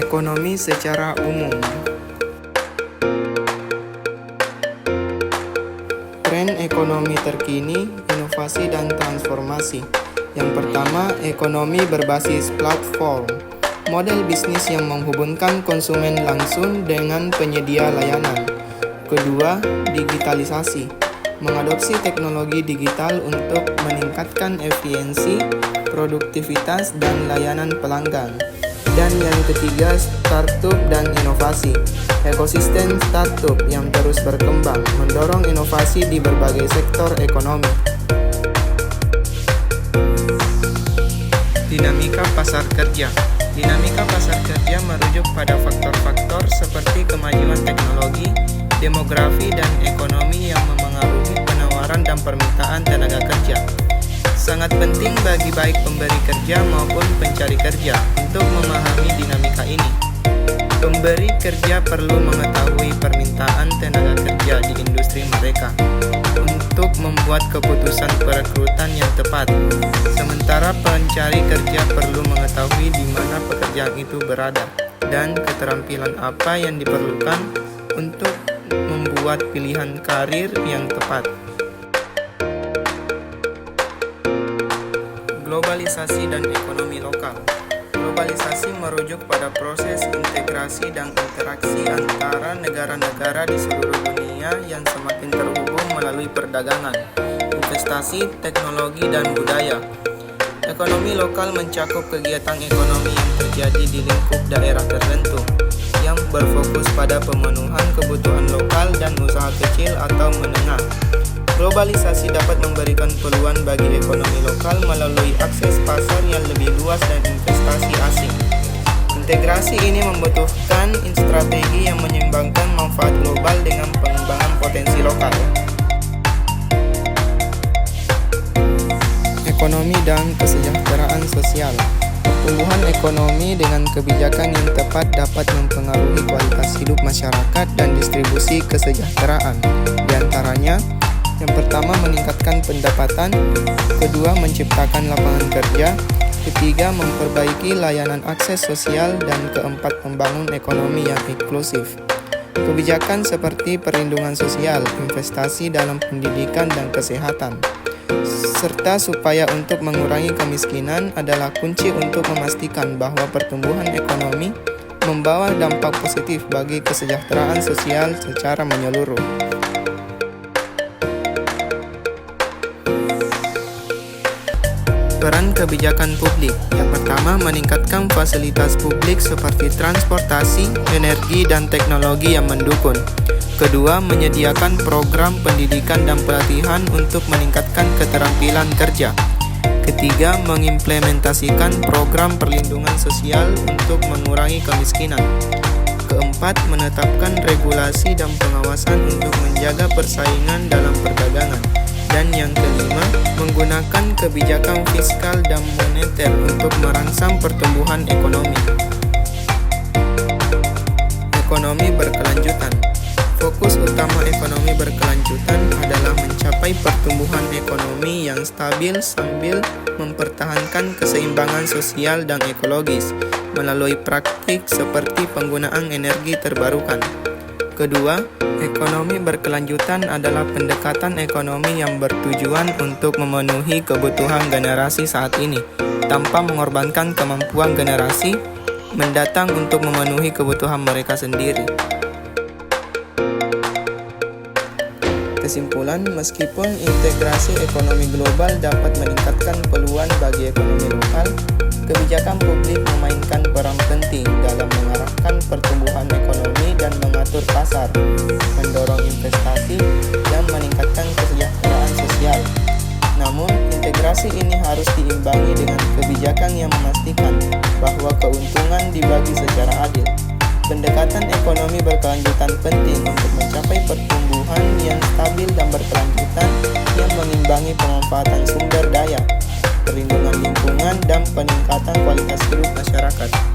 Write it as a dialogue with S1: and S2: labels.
S1: Ekonomi secara umum. Tren ekonomi terkini, inovasi dan transformasi. Yang pertama, ekonomi berbasis platform. Model bisnis yang menghubungkan konsumen langsung dengan penyedia layanan. Kedua, digitalisasi. Mengadopsi teknologi digital untuk meningkatkan efisiensi, produktivitas, dan layanan pelanggan. Dan yang ketiga, startup dan inovasi. Ekosistem startup yang terus berkembang, mendorong inovasi di berbagai sektor ekonomi. Dinamika pasar kerja. Dinamika pasar kerja merujuk pada faktor-faktor seperti kemajuan teknologi, demografi, dan ekonomi yang memengaruhi penawaran dan permintaan tenaga kerja. Sangat penting bagi baik pemberi kerja maupun pencari kerja untuk memahami dinamika ini. Pemberi kerja perlu mengetahui permintaan tenaga kerja di industri mereka untuk membuat keputusan perekrutan yang tepat. Sementara pencari kerja perlu mengetahui di mana pekerjaan itu berada dan keterampilan apa yang diperlukan untuk membuat pilihan karir yang tepat. Globalisasi dan ekonomi lokal. Globalisasi merujuk pada proses integrasi dan interaksi antara negara-negara di seluruh dunia yang semakin terhubung melalui perdagangan, investasi, teknologi, dan budaya. Ekonomi lokal mencakup kegiatan ekonomi yang terjadi di lingkup daerah tertentu, yang berfokus pada pemenuhan kebutuhan lokal dan usaha kecil atau menengah. Globalisasi dapat memberikan peluang bagi ekonomi lokal melalui akses pasar yang lebih luas dan investasi asing. Integrasi ini membutuhkan strategi yang menyeimbangkan manfaat global dengan pengembangan potensi lokal. Ekonomi dan kesejahteraan sosial. Pertumbuhan ekonomi dengan kebijakan yang tepat dapat mempengaruhi kualitas hidup masyarakat dan distribusi kesejahteraan. Di antaranya, yang pertama, meningkatkan pendapatan. Kedua, menciptakan lapangan kerja. Ketiga, memperbaiki layanan akses sosial. Dan keempat, membangun ekonomi yang inklusif. Kebijakan seperti perlindungan sosial, investasi dalam pendidikan dan kesehatan, serta supaya untuk mengurangi kemiskinan adalah kunci untuk memastikan bahwa pertumbuhan ekonomi membawa dampak positif bagi kesejahteraan sosial secara menyeluruh. Peran kebijakan publik. Yang pertama, meningkatkan fasilitas publik seperti transportasi, energi, dan teknologi yang mendukung. Kedua, menyediakan program pendidikan dan pelatihan untuk meningkatkan keterampilan kerja. Ketiga, mengimplementasikan program perlindungan sosial untuk mengurangi kemiskinan. Keempat, menetapkan regulasi dan pengawasan untuk menjaga persaingan dalam perdagangan. Dan yang kelima, menggunakan kebijakan fiskal dan moneter untuk merangsang pertumbuhan ekonomi. Ekonomi berkelanjutan. Fokus utama ekonomi berkelanjutan adalah mencapai pertumbuhan ekonomi yang stabil sambil mempertahankan keseimbangan sosial dan ekologis melalui praktik seperti penggunaan energi terbarukan. Kedua, ekonomi berkelanjutan adalah pendekatan ekonomi yang bertujuan untuk memenuhi kebutuhan generasi saat ini tanpa mengorbankan kemampuan generasi mendatang untuk memenuhi kebutuhan mereka sendiri. Kesimpulan, meskipun integrasi ekonomi global dapat meningkatkan peluang bagi ekonomi lokal, kebijakan publik memainkan peran penting dalam mengarahkan pertumbuhan ekonomi dan mengatur pasar, mendorong investasi, dan meningkatkan kesejahteraan sosial. Namun, integrasi ini harus diimbangi dengan kebijakan yang memastikan bahwa keuntungan dibagi secara adil. Pendekatan ekonomi berkelanjutan penting untuk mencapai pertumbuhan yang stabil dan berkelanjutan yang mengimbangi pemanfaatan sumber daya, perlindungan lingkungan, dan peningkatan kualitas hidup masyarakat.